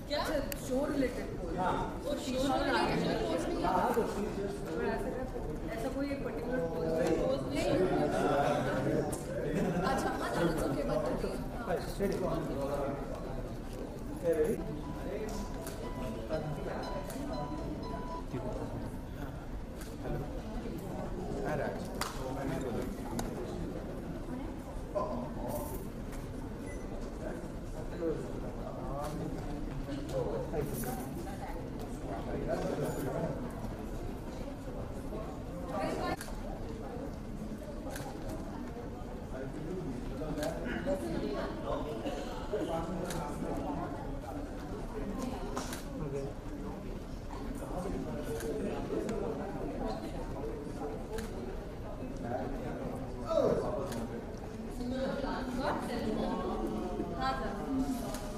क्या show related ऐसा कोई एक पर्टिकुलर पोज नहीं। अच्छा ओके बात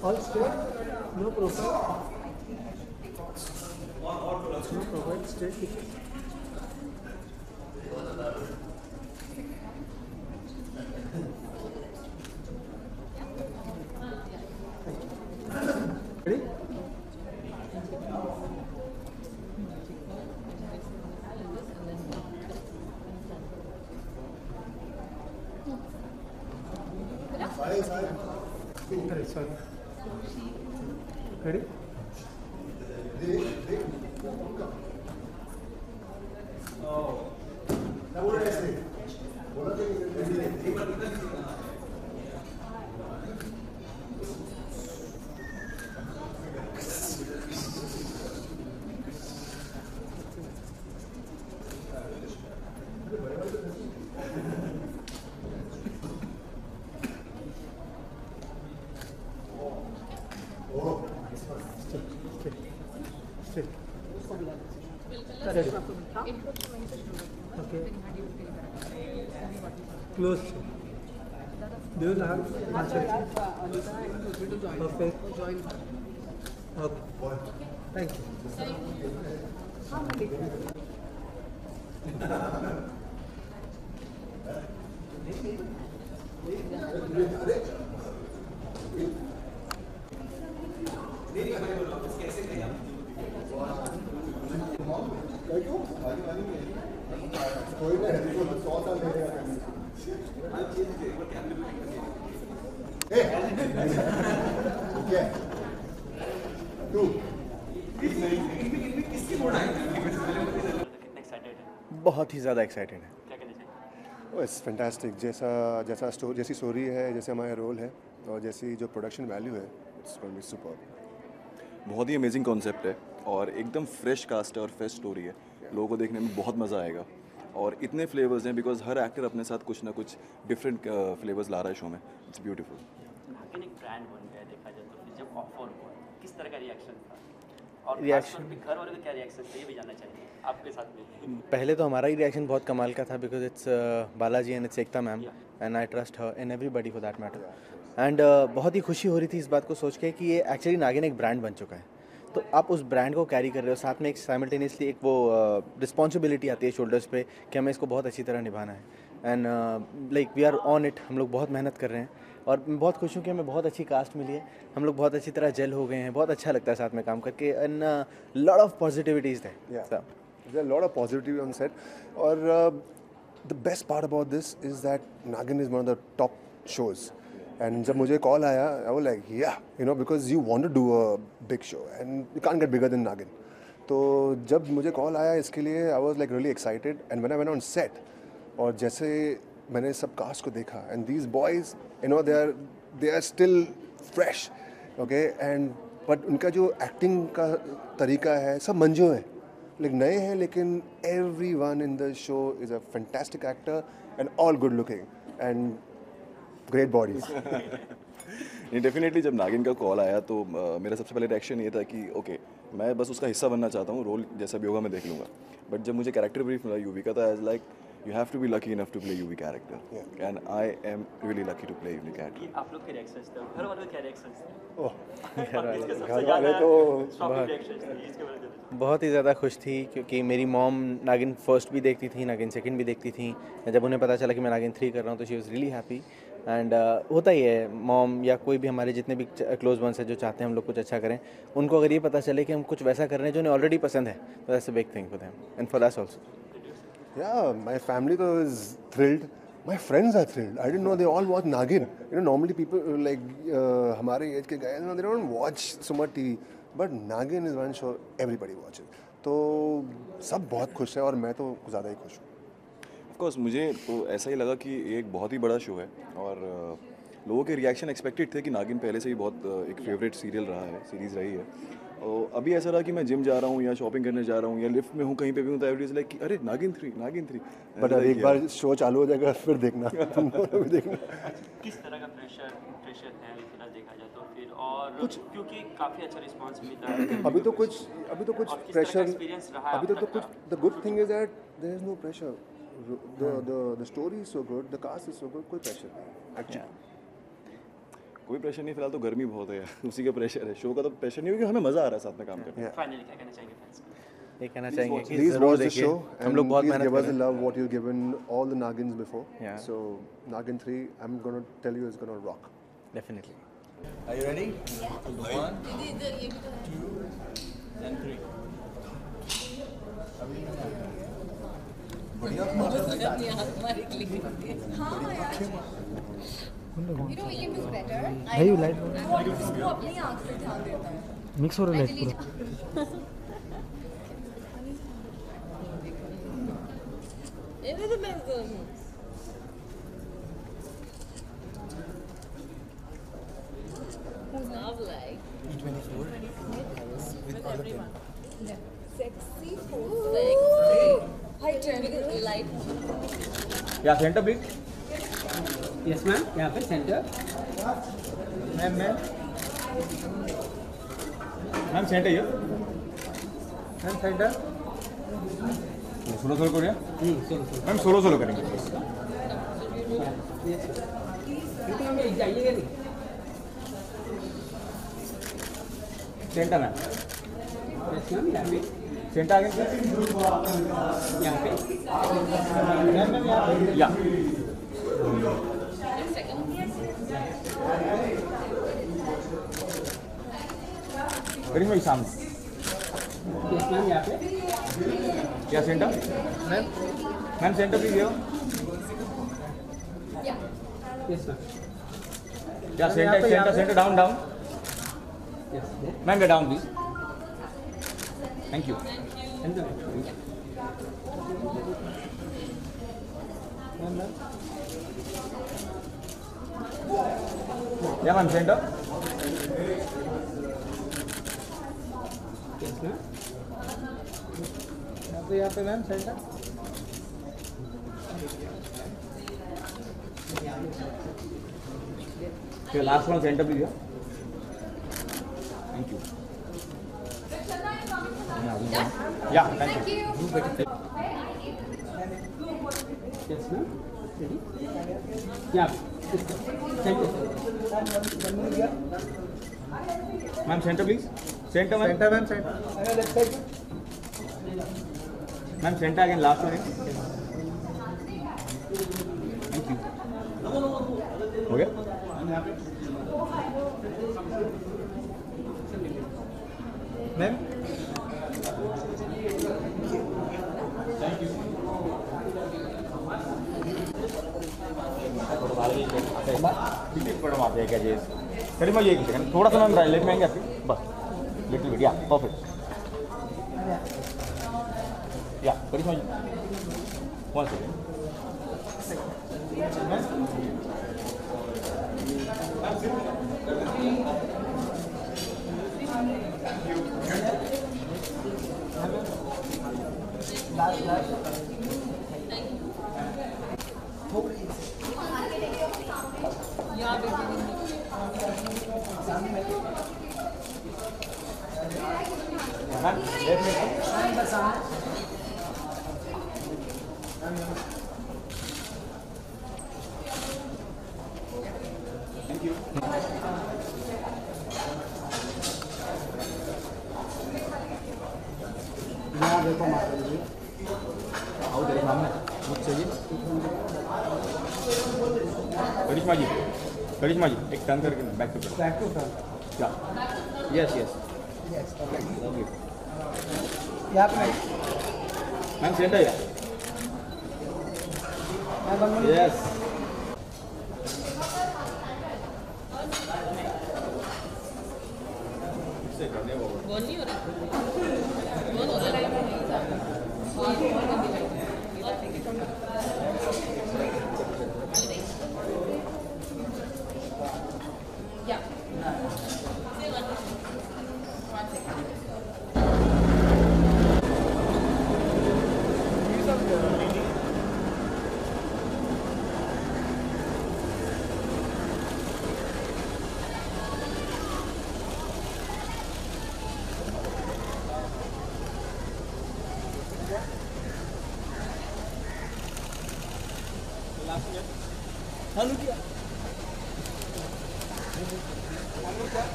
All straight, no profile. No profile, straight. Ready? Sorry. Ready? Okay. Close. Do you have perfect? Okay. Thank you. बहुत ही ज़्यादा एक्साइटेड है। क्या कहना चाहिए? It's fantastic. जैसी स्टोरी है, जैसे हमारा रोल है और जैसी जो प्रोडक्शन वैल्यू है, it's going to be superb. बहुत ही अमेजिंग कॉन्सेप्ट है और एकदम फ्रेश कास्ट है और फ्रेश स्टोरी है। लोगों को देखने में बहुत मज़ा आएगा और इतने फ्लेवर्स हैं बिकॉज हर एक्टर अपने साथ कुछ ना कुछ डिफरेंट फ्लेवर्स ला रहा है शो में। It's beautiful. नागिन एक ब्रांड बन गया देखा जाए तो, फिर जब ऑफर हुआ किस तरह का रिएक्शन था और रिएक्शन घर वालों का क्या रिएक्शन था, ये भी जानना चाहिए आपके साथ में। पहले तो हमारा ही रिएक्शन बहुत कमाल का था because it's Balaji and it's Ekta ma'am and I trust her and everybody for that matter. And बहुत ही खुशी हो रही थी इस बात को सोच के कि ये एक्चुअली नागिन एक ब्रांड बन चुका है। तो आप उस ब्रांड को कैरी कर रहे हो, साथ में एक साइमल्टेनियसली एक वो रिस्पॉन्सिबिलिटी आती है शोल्डर्स पे कि हमें इसको बहुत अच्छी तरह निभाना है। And like we are on it, हम लोग बहुत मेहनत कर रहे हैं और मैं बहुत खुश हूँ कि हमें बहुत अच्छी कास्ट मिली है। हम लोग बहुत अच्छी तरह जेल हो गए हैं, बहुत अच्छा लगता है साथ में काम करके एंड लॉट ऑफ पॉजिटिविटीज थे। There's a lot of positivity on set. Or the best part about this is that Nagin is one of the top shows. And जब मुझे call आया, I was like, yeah, because you want to do a big show and you can't get bigger than Nagin. तो जब मुझे call आया इसके लिए, I was like really excited. And when I went on set, और जैसे मैंने सब cast को देखा, and these boys, they are still fresh, okay? And but उनका जो acting का तरीका है, सब मंजू है. Like नए हैं लेकिन everyone in the show is a fantastic actor and all good looking and great bodies. Definitely जब नागिन का कॉल आया तो मेरा सबसे पहले रिएक्शन ये था कि ओके मैं बस उसका हिस्सा बनना चाहता हूँ, रोल जैसा भी होगा मैं देख लूँगा। बट जब मुझे कैरेक्टर ब्रीफ मिला यूवी का, तो as like you have to be lucky enough to play UV character. And I am really lucky to play UV character. ये आप लोग के रिएक्शंस थे, घर वालों के क्या रिएक्शंस थे? ओह, इसके सबसे घर वाले ज़्यादा तो शॉकिंग रिएक्शंस थे, इसके बारे में बताइए। बहुत ही ज़्यादा खुश थी क्योंकि मेरी मॉम नागिन फर्स्ट भी देखती थी, नागिन सेकंड भी देखती थी। जब उन्हें पता चला कि मैं नागिन 3 कर रहा हूँ तो she was really happy. And होता ही है, मॉम या कोई भी हमारे जितने भी क्लोज वंस हैं जो चाहते हैं हम लोग कुछ अच्छा करें, उनको अगर ये पता चले कि हम कुछ वैसा कर रहे हैं जो उन्हें ऑलरेडी पसंद है, तो that's a big thing for them and for us also. Yeah, my family though is thrilled. My friends are thrilled. I didn't know they all watch Nagin. You know, normally people like हमारे age के guys, you know, they don't watch so much TV. But Nagin is one show everybody watches. तो सब बहुत खुश है और मैं तो ज़्यादा ही खुश हूँ. Of course, मुझे तो ऐसा ही लगा कि ये एक बहुत ही बड़ा शो है और लोगों के रिएक्शन एक्सपेक्टेड थे कि नागिन पहले से ही बहुत एक फेवरेट सीरियल रहा है, सीरीज़ रही है। और अभी ऐसा रहा कि मैं जिम जा रहा हूँ या शॉपिंग करने जा रहा हूँ या लिफ्ट में हूँ, कहीं पे भी हूँ, तो एवरीबॉडी इज लाइक कि अरे नागिन 3 बट अब एक बार शो चालू हो जाएगा फिर देखना, तुम दोनों भी देखना. किस तरह का प्रेशर है फिलहाल देखा जाए तो फिर, और कुछ क्योंकि काफ़ी अच्छा रिस्पांस मिलता है अभी तो कुछ प्रेशर, एक्सपीरियंस रहा है अभी तक तो कुछ. The good thing is that there is no pressure. The story is so good, the cast is so good, कोई प्रेशर नहीं एक्चुअली. कोई प्रेशर नहीं, फिलहाल तो गर्मी बहुत है, उसी का प्रेशर है. शो का तो प्रेशर नहीं, क्योंकि हमें मज़ा आ रहा है साथ में काम करने. फाइनली क्या कहना चाहेंगे फैंस को? ये कहना चाहेंगे कि Please ज़रूर watch the देखिए, show हम लोग and बहुत please मेहनत give कर us the रहे हैं। love what you've given all the Nagins before. Yeah. So Nagin 3, I'm gonna tell you, is gonna rock. Definitely. Are you ready? You know, we can do better. भाई light वो अपनी आँख पे ध्यान देता है. मिक्स हो रहा है लाइट पूरा. Sexy pose. Hi, Jen. Light. Yeah, center please. Yes ma'am, यहाँ पे centre. Ma'am. Ma'am, center here. Ma'am centre. Solo करिए. सोलो मैम सोलो करेंगे. जाइएगा नहीं. Centre ma'am. यस मैम, यहाँ पे. सेंटर आगे. यहाँ पे. मैम या. करेंगे भाई सामने. यस मैम, यहाँ पे. क्या centre? Ma'am centre please. Yes ma'am. या centre down. Yes. Ma'am get down please. Thank you. Yeah, ma'am, center. Yes ma'am. यहाँ पे ma'am centre. Okay, last one center please. Thank you. Yeah, thank you. Yes ma'am. यहाँ पे. Centre. Ma'am, center please. Center ma'am. Centre ma'am, centre. Ma'am, center again, last one. Thank you. हो गया? Ma'am. Madam आप क्या चीज़ करीब मैं ये second थोड़ा सा मैम लेट में आएंगे आपके बस लिटिल बिट. या परफेक्ट. या करीब मैं 1 सेकंड. मैम लेट में सामने मुझ चाहिए करिश्मा जी एक टर्न करके back to Back to front. या yes yes Yes. Okay. Lovely यहाँ पे नहीं. मैम सेंटर या One minute. यस से करने वो बर्न नहीं हो रहा बर्न हो रहा या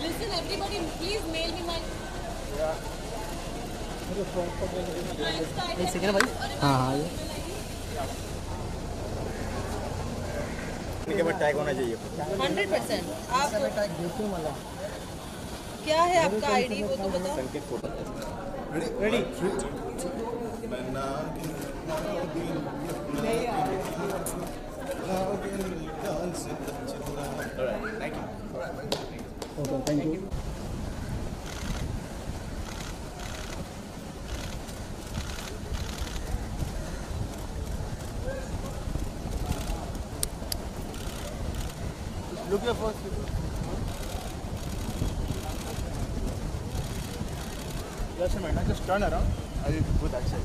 Listen, everybody, please mail me my. एक सेकंड भाई. हाँ हाँ. के बाद टैग होना चाहिए 100%. आप क्या है आपका आईडी वो तो बताओ. संकेत photo Ready? Okay, thank you. Look here first. Just a minute, just turn around. I will go that side.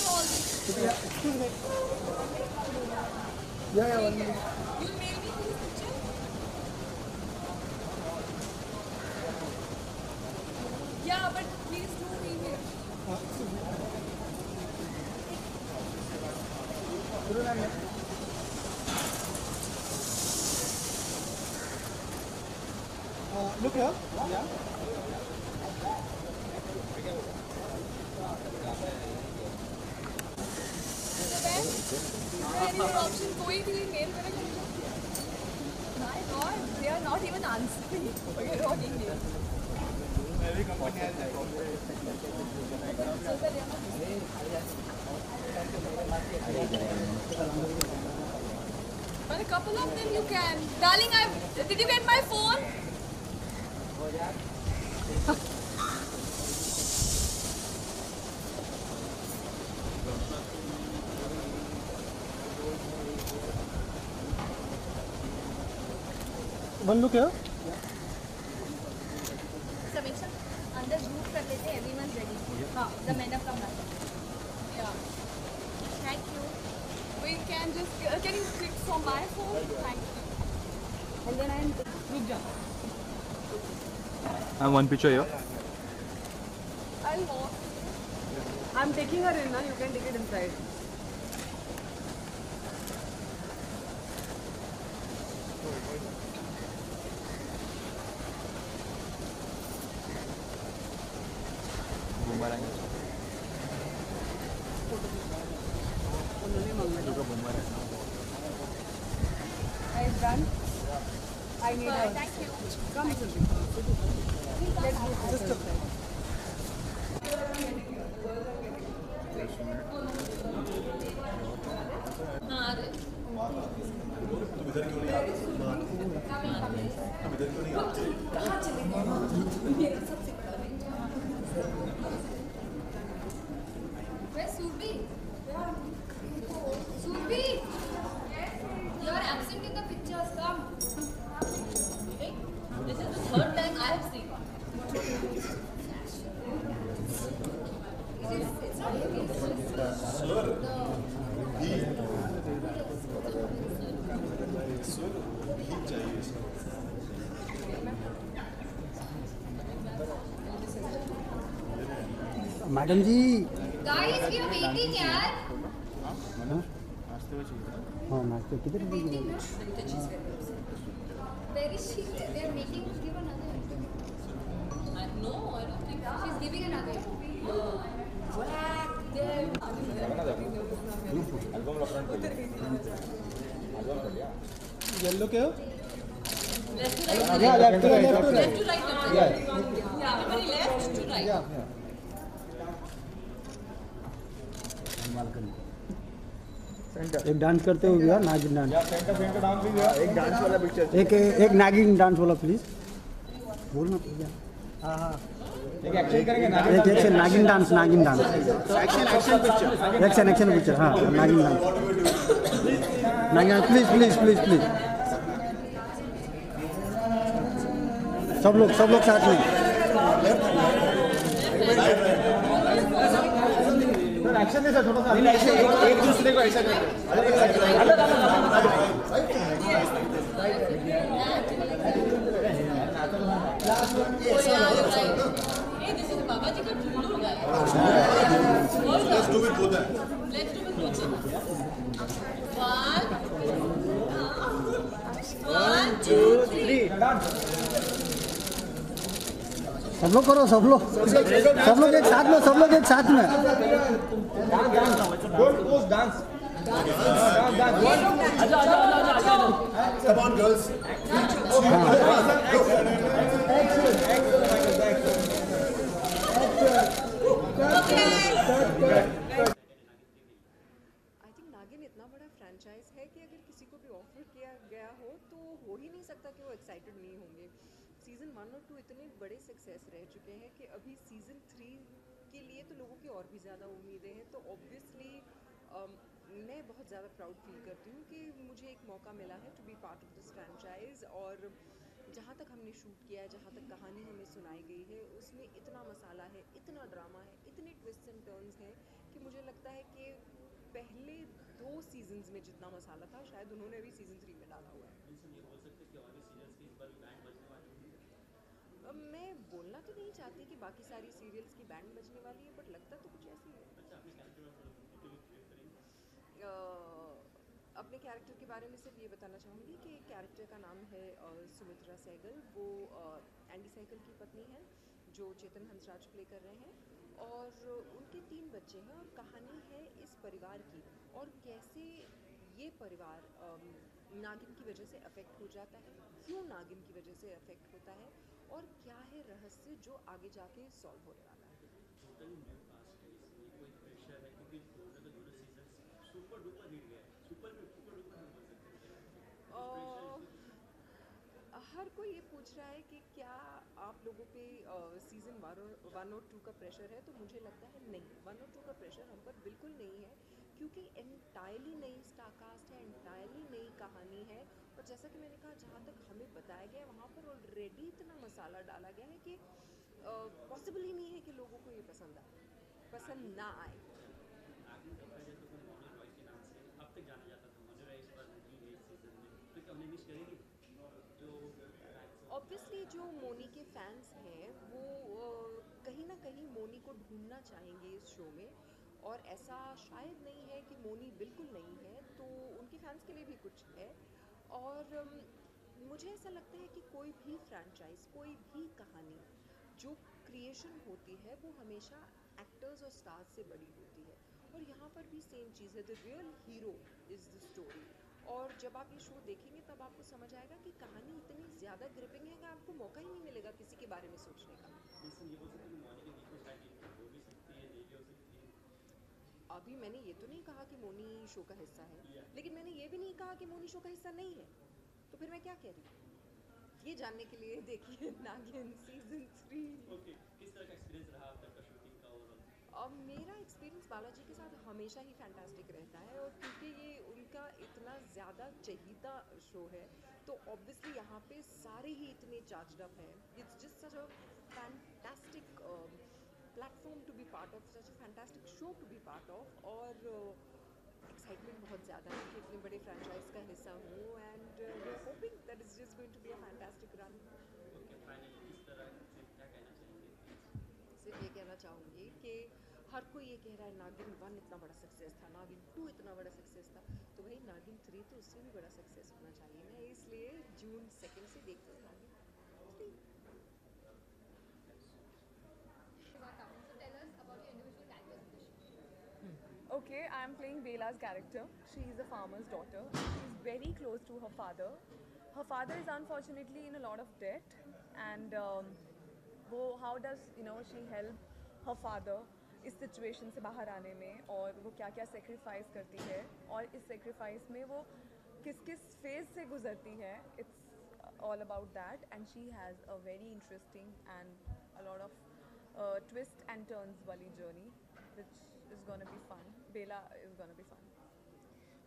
Excuse me. Yeah, 1 minute. You'll mail me this picture? Yeah, but please do email. Look here. Yeah. Any option कोई भी mail करेगा मुझे? My God, they are not even answering. Forget about email. Every company has that. But a couple of them you can. Darling, did you get my phone? One look here. Samiksha, अंदर झूठ कर लेते हैं. Everyone's ready. हाँ, the men have come back. Yeah. Thank you. We can just can you click from my phone? Thank you. And then I'm रुक जा. And one picture here I'll walk. I'm taking her in now. You can take it inside. I've done. I need her. Thank you. Come, Surbhi. Let's go. Just a Where's Surbhi? Surbhi! You are absent in the pictures. Come. This is the third time I have seen. It's not heavy. Madam ji Guys, we are waiting, yaar. नाश्ते हुए चाहिए हाँ नाश्ते किधर Waiting, no? Where is she? They are making her give another interview. No, I don't think so. She's giving another interview. Whack them. Album front पे album कर लिया yellow क्या Left to right. Yeah, left to right. Left to right. Yeah, everybody left to right. एक dance करते हुए भैया नागिन dance centre down please यार एक डांस वाला पिक्चर एक नागिन डांस वाला प्लीज बोलना भैया हाँ हाँ एक एक्शन करेंगे ना एक एक्शन नागिन dance action picture action picture हाँ नागिन dance please please please please सब लोग साथ में एक्शन दे सर थोड़ा सा एक दूसरे को ऐसा करते Hey, this is Baba Ji ka chullu guy. Let's do it both. Let's do it both. One, two, three. सब लोग करो सब लोग एक साथ में dance Come on, girls. I think नागिन इतना बड़ा फ्रेंचाइज है कि अगर किसी को भी ऑफर किया गया हो तो हो ही नहीं सकता कि वो एक्साइटेड नहीं होंगे। सीज़न 1 और 2 इतने बड़े सक्सेस रह चुके हैं कि अभी सीज़न 3 के लिए तो लोगों की और भी ज़्यादा उम्मीदें हैं। तो ऑब्वियसली मैं बहुत ज़्यादा प्राउड फील करती हूँ कि मुझे एक मौका मिला है to be part of this franchise. और जहाँ तक हमने शूट किया है, जहाँ तक कहानी हमें सुनाई गई है, उसमें इतना मसाला है, इतना ड्रामा है, इतने ट्विस्ट एंड टर्न्स हैं कि मुझे लगता है कि पहले 2 सीजन्स में जितना मसाला था शायद उन्होंने अभी सीजन 3 में डाला हुआ है। मैं बोलना तो नहीं चाहती कि बाकी सारी सीरियल्स की बैंड बजने वाली है, बट लगता तो कुछ ऐसी है। अपने कैरेक्टर के बारे में सिर्फ ये बताना चाहूँगी कि कैरेक्टर का नाम है सुमित्रा सहगल। वो एंडी सहगल की पत्नी है जो चेतन हंसराज प्ले कर रहे हैं, और उनके 3 बच्चे हैं। और कहानी है इस परिवार की और कैसे ये परिवार नागिन की वजह से अफेक्ट हो जाता है, क्यों नागिन की वजह से अफेक्ट होता है, और क्या है रहस्य जो आगे जाके सॉल्व होने वाला है। हर कोई ये पूछ रहा है कि क्या आप लोगों पे सीज़न 1 और 2 का प्रेशर है, तो मुझे लगता है नहीं, 1 और 2 का प्रेशर हम पर बिल्कुल नहीं है, क्योंकि एंटायरली नई स्टारकास्ट है, एंटायरली नई कहानी है। और जैसा कि मैंने कहा, जहाँ तक हमें बताया गया है वहाँ पर ऑलरेडी इतना मसाला डाला गया है कि पॉसिबल ही नहीं है कि लोगों को ये पसंद ना आए। ऑब्वियसली जो मोनी के फैंस हैं वो कहीं ना कहीं मोनी को ढूंढना चाहेंगे इस शो में, और ऐसा शायद नहीं है कि मोनी बिल्कुल नहीं है, तो उनके फैंस के लिए भी कुछ है। और मुझे ऐसा लगता है कि कोई भी फ्रेंचाइज, कोई भी कहानी जो क्रिएशन होती है वो हमेशा एक्टर्स और स्टार्स से बड़ी होती है, और यहाँ पर भी सेम चीज़ है। The real hero is the story. और जब आप ये शो देखेंगे तब आपको समझ आएगा कि कहानी इतनी ज़्यादा ग्रिपिंग है कि आपको मौका ही नहीं मिलेगा किसी के बारे में सोचने का। अभी मैंने ये तो नहीं कहा कि मोनी शो का हिस्सा है, लेकिन मैंने ये भी नहीं कहा कि मोनी शो का हिस्सा नहीं है, तो फिर मैं क्या कह रही हूँ? ये जानने के लिए देखिए नागिन सीजन 3। किस तरह का एक्सपीरियंस रहा आपका शूटिंग का ओवरऑल? मेरा एक्सपीरियंस बालाजी के साथ हमेशा ही फैंटास्टिक रहता है, और क्योंकि ये उनका इतना ज़्यादा चहीता शो है तो ऑब्वियसली यहाँ पे सारे ही इतने चार्ज्ड अप हैं। It's just such a fantastic platform to be part of, such a fantastic show to be part of. और एक्साइटमेंट बहुत ज़्यादा है कि इतने बड़े फ्रेंचाइज का हिस्सा हूँ, and we are hoping that is just going to be a fantastic run. Okay, finally किस तरह से क्या कहना चाहेंगे? सिर्फ ये कहना चाहूँगी कि हर कोई ये कह रहा है नागिन 1 इतना बड़ा सक्सेस था, नागिन 2 इतना बड़ा सक्सेस था, तो भाई नागिन 3 तो उससे भी बड़ा सक्सेस होना चाहिए ना, इसलिए जून 2 से देखते हैं नागिन 3। So tell us about your individual characters in the show. Okay, I am playing Bela's character. She is a farmer's daughter. She is very close to her father. Her father is unfortunately in a lot of debt, and how does she help her father इस situation से बाहर आने में, और वो क्या क्या sacrifice करती है, और इस सेक्रीफाइस में वो किस किस फेज से गुजरती है. It's all about that, and she has a very interesting and a lot of twist and turns wali journey, which is gonna be fun. Bela is gonna be fun.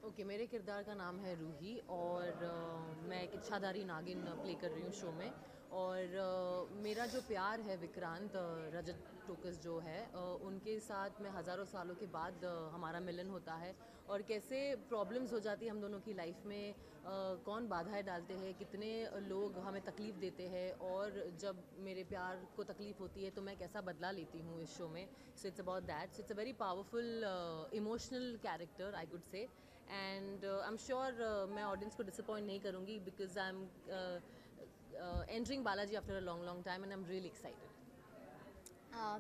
Okay, मेरे किरदार का नाम है रूही, और मैं एक इच्छाधारी नागिन प्ले कर रही हूँ शो में। और मेरा जो प्यार है विक्रांत, रजत टोकस जो है, उनके साथ में हज़ारों सालों के बाद हमारा मिलन होता है, और कैसे प्रॉब्लम्स हो जाती है हम दोनों की लाइफ में, कौन बाधाएं डालते हैं, कितने लोग हमें तकलीफ़ देते हैं, और जब मेरे प्यार को तकलीफ़ होती है तो मैं कैसा बदला लेती हूँ इस शो में. So it's about that. So it's a very powerful emotional character I could say, and I am sure मैं ऑडियंस को डिसअपॉइंट नहीं करूँगी, because I am entering Balaji after a long time and I'm really excited.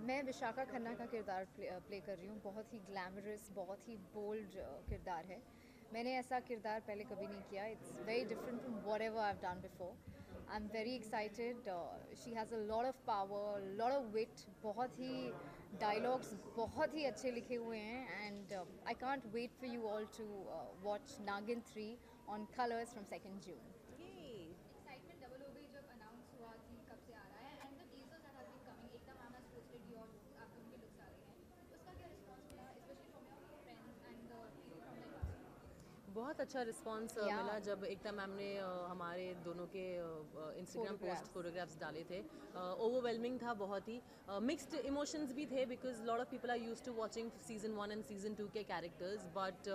मैं विशाखा खन्ना का किरदार play कर रही हूँ. बहुत ही ग्लैमरस, बहुत ही बोल्ड किरदार है. मैंने ऐसा किरदार पहले कभी नहीं किया. It's very different from what ever I have done before. I am very excited. She has a lot of power, lot of wit, बहुत ही डायलॉग्स बहुत ही अच्छे लिखे हुए हैं, and I can't wait for you all to watch Naagin 3 on Colors from 2 June. Excitement double हो गई जब अनाउंस हुआ कि कब से आ रहा है, and the teasers that have been coming, एकदम ma'am has posted your looks, आप दोनों के लुक्स आ रहे हैं, उसका क्या रिस्पांस मिला, specially from your friends and the people from the cast? बहुत अच्छा रिस्पांस मिला जब एकता मैम ने हमारे दोनों के इंस्टाग्राम पोस्ट फोटोग्राफ्स डाले थे. ओवरवेलमिंग था बहुत ही. मिक्स्ड इमोशंस भी थे, because lot of people are used to watching season 1 and season 2 के characters, but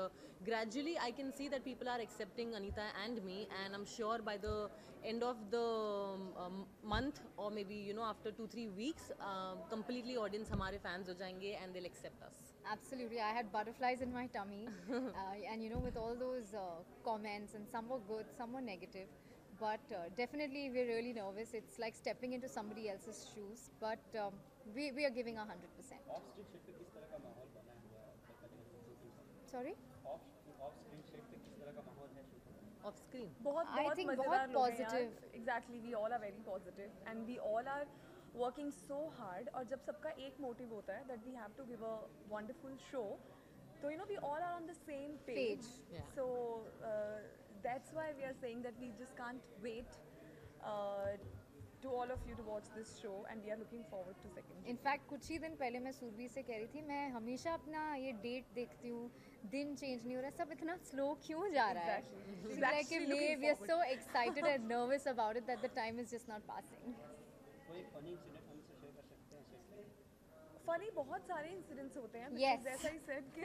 gradually I can see that people are accepting Anita and me, and I am sure by the end of the month और may be after 2-3 weeks completely audience हमारे fans हो जाएंगे and they will accept us. Absolutely, I had butterflies in my tummy, and with all those comments, and some were good, some were negative, but definitely we're really nervous. It's like stepping into somebody else's shoes, but we are giving 100%. Off screen set पे किस तरह का माहौल बना हुआ है? Sorry? Off screen set पे किस तरह का माहौल है? Off screen? बहुत मजेदार लोग हैं यार. Exactly, we all are very positive, and we all are working so hard. और जब सबका एक मोटिव होता है that we have to give a wonderful show, so we all are on the same page. Yeah. So that's why we are saying that we just can't wait to all of you to watch this show, and we are looking forward to second. In fact, कुछ ही दिन पहले मैं सुरभि से कह रही थी, मैं हमेशा अपना ये डेट देखती हूँ, दिन चेंज नहीं हो रहा है, सब इतना स्लो क्यों जा रहा है? Exactly. Like we are so excited and nervous about it that the time is just not passing. कोई फनी इंसिडेंट हमसे शेयर कर सकते हैं सेट पे? फनी बहुत सारे इंसिडेंट्स होते हैं. Yes. जैसा ही said कि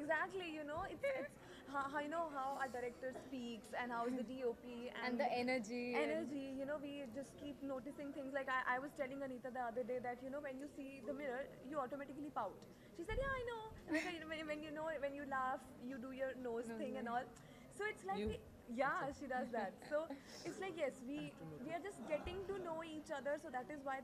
exactly, it's how how our director speaks and how is the DOP And the energy. We just keep noticing things. Like I was telling Anita the other day that when you see the mirror, you automatically pout. She said, yeah, I know. Like, when you laugh, you do your nose thing and all. So it's like yeah, she does that. So it's like, yes, we are just getting to know each other, so that is why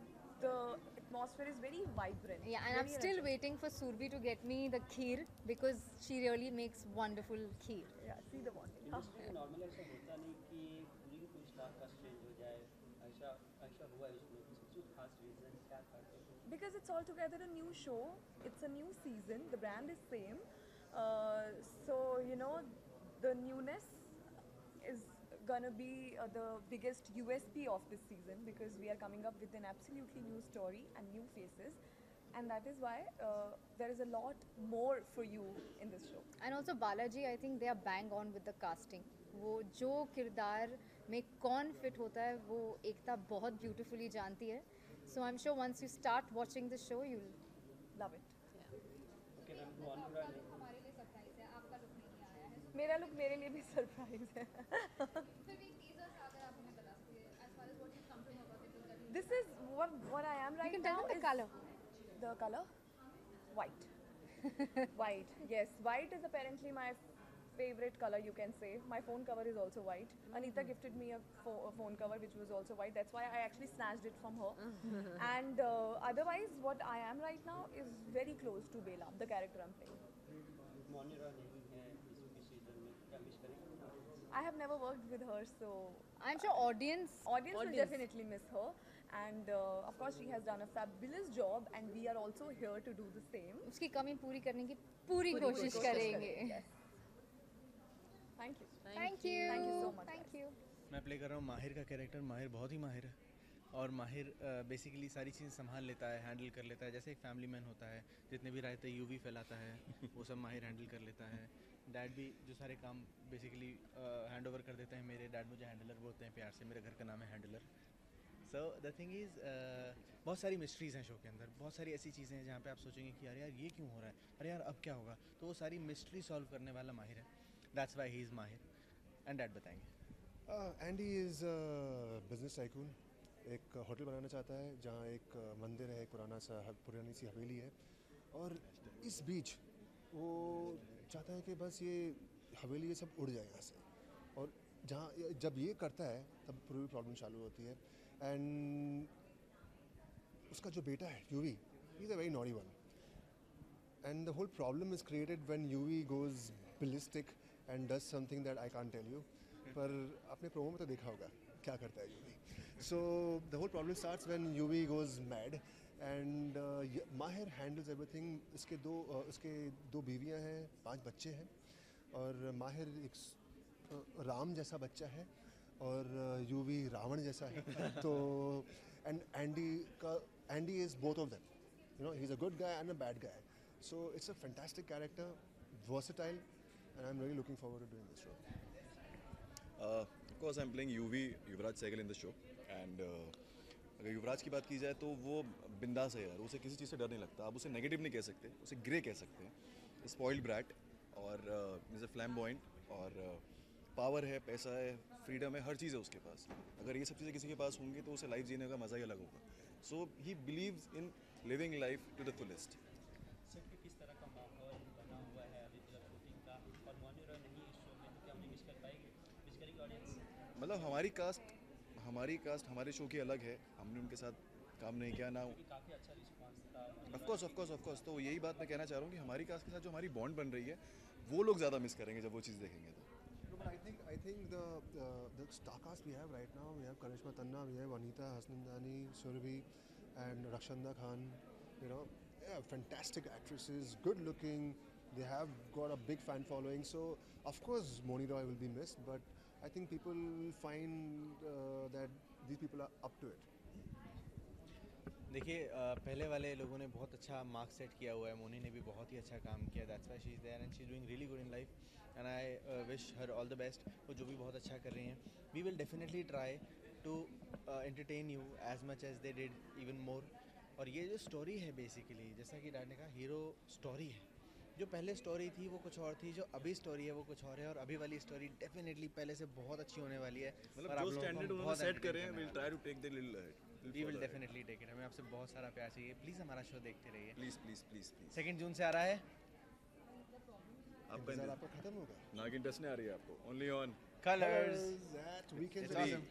the atmosphere is very vibrant. Yeah, and I'm still waiting for Surbhi to get me the kheer, because she really makes wonderful kheer. Yeah, see the bonding. Industry में normal ऐसा होता नहीं कि पूरी कोई star cast change हो जाए, ऐसा हुआ है इसमें कुछ खास रीजन क्या था? Because it's altogether a new show, it's a new season, the brand is same, so the newness is gonna be the biggest USP of this season, because we are coming up with an absolutely new story and new faces, and that is why there is a lot more for you in this show. And also Balaji, I think they are bang on with the casting. वो जो किरदार में कौन fit होता है वो एकता बहुत beautifully जानती है. So I'm sure once you start watching the show, you'll love it. Okay ma'am, टू ऑन हमारे लिए सरप्राइज है, आपका लुक नहीं आया है. मेरा लुक मेरे लिए भी सरप्राइज है. फिर भी टीजर्स अगर आप हमें बता सकते हैं, as far as what you come to know about the teaser. This is what I am right now. You can tell them the color. The color? White. White, yes. White is apparently my favorite color, you can say. My phone cover is also white. Anita gifted me a phone cover which was also white. That's why I actually snatched it from her. And otherwise, what I am right now is very close to Bella, the character I'm playing. मोनिरा नहीं है इस season में, क्या miss करेंगे? I have never worked with her, so I'm sure audience will definitely miss her. And of course, she has done a fabulous job, and we are also here to do the same. उसकी कमी पूरी करने की पूरी कोशिश करेंगे. Yes. Thank you. Thank you. Thank you so much. Thank you. मैं play कर रहा हूँ माहिर का कैरेक्टर. माहिर बहुत ही माहिर है और माहिर बेसिकली सारी चीज़ें संभाल लेता है, हैंडल कर लेता है. जैसे एक फैमिली मैन होता है, जितने भी रहते यूवी फैलाता है वो सब माहिर हैंडल कर लेता है. डैड भी जो सारे काम बेसिकली हैंड ओवर कर देते हैं. मेरे डैड मुझे हैंडलर बोलते हैं प्यार से, मेरे घर का नाम है handler. So the thing is बहुत सारी मिस्ट्रीज़ हैं शो के अंदर. बहुत सारी ऐसी चीज़ें हैं जहाँ पे आप सोचेंगे कि यार ये क्यों हो रहा है, अरे यार अब क्या होगा. तो वो सारी मिस्ट्री सॉल्व करने वाला माहिर है. दैट्स वाई ही इज़ माहिर. एंड डैड बताएंगे. Andy is business tycoon. एक होटल बनाना चाहता है जहाँ एक मंदिर है, एक पुरानी सी हवेली है, और इस बीच वो चाहता है कि बस ये हवेली ये सब उड़ जाए यहाँ से. और जहाँ जब ये करता है तब पूरी प्रॉब्लम चालू होती है. एंड उसका जो बेटा है Yuvi, he is a very naughty one. And the whole problem is created when Yuvi goes ballistic and does something that I can't tell you. पर आपने प्रोमो में तो देखा होगा क्या करता है UV. So the whole problem starts when UV goes mad and माहिर handles everything. इसके दो बीवियां हैं, 5 बच्चे हैं, और माहिर एक राम जैसा बच्चा है और यूवी रावण जैसा है. तो and Andy is both of them. You know, he's a good guy and a bad guy. So it's a fantastic character, versatile, and I'm really looking forward to doing this show. Of course, I'm playing Yuvraj Sehgal in the show, and अगर युवराज की बात की जाए तो वो बिंदास है यार. उसे किसी चीज़ से डर नहीं लगता. आप उसे नेगेटिव नहीं कह सकते, उसे ग्रे कह सकते हैं. स्पॉइल्ड ब्रैट और इज़ अ फ्लैम्बॉयंट, और पावर है, पैसा है, फ्रीडम है, हर चीज़ है उसके पास. अगर ये सब चीज़ें किसी के पास होंगी तो उसे लाइफ जीने का मज़ा ही अलग होगा. So he believes in living life to the fullest. Sir कि किस तरह का माहौल बना हुआ है अभी तक शूटिंग का, और मोनिरा नहीं इस शो में, तो क्या हम मिस कर पाएंगे, मिस करेंगे ऑडियंस? मतलब हमारी कास्ट हमारे शो की अलग है. हमने उनके साथ काम नहीं किया ना. काफ़ी अच्छा रिस्पांस था. Of course. तो यही बात मैं कहना चाह रहा हूँ कि हमारी कास्ट के साथ जो हमारी बॉन्ड बन रही है वो लोग ज़्यादा मिस करेंगे जब वो चीज़ देखेंगे तो. But I think the star cast we have right now, we have Karishma Tanna, we have Anita Hasnandani, Surabhi, and Rakshanda Khan. You know, yeah, fantastic actresses, good looking. They have got a big fan following. So of course Moni Roy will be missed, but I think people will find that these people are up to it. देखिए पहले वाले लोगों ने बहुत अच्छा marks set किया हुआ है. मोनी ने भी बहुत ही अच्छा काम किया. That's why she is there and she is doing really good in life, and I wish her all the best. वो जो भी बहुत अच्छा कर रही हैं, we will definitely try to entertain you as much as they did, even more. और ये जो स्टोरी है बेसिकली, जैसा कि डैड ने कहा, हीरो स्टोरी है. जो पहले स्टोरी थी वो कुछ और थी, जो अभी स्टोरी है वो कुछ और है, और अभी वाली स्टोरी डेफिनेटली पहले से बहुत अच्छी होने वाली है. मतलब जो स्टैंडर्ड उन्होंने सेट करे हैं, we'll try to take the little ahead. We will definitely take it. हमें आपसे बहुत सारा प्यार चाहिए. प्लीज़ हमारा शो देखते रहिए. प्लीज़. 2 जून से आ रहा है. आपका खत्म होगा. नागिन टच नहीं आ रही है आपको. Only on Colors. That weekend. It's awesome.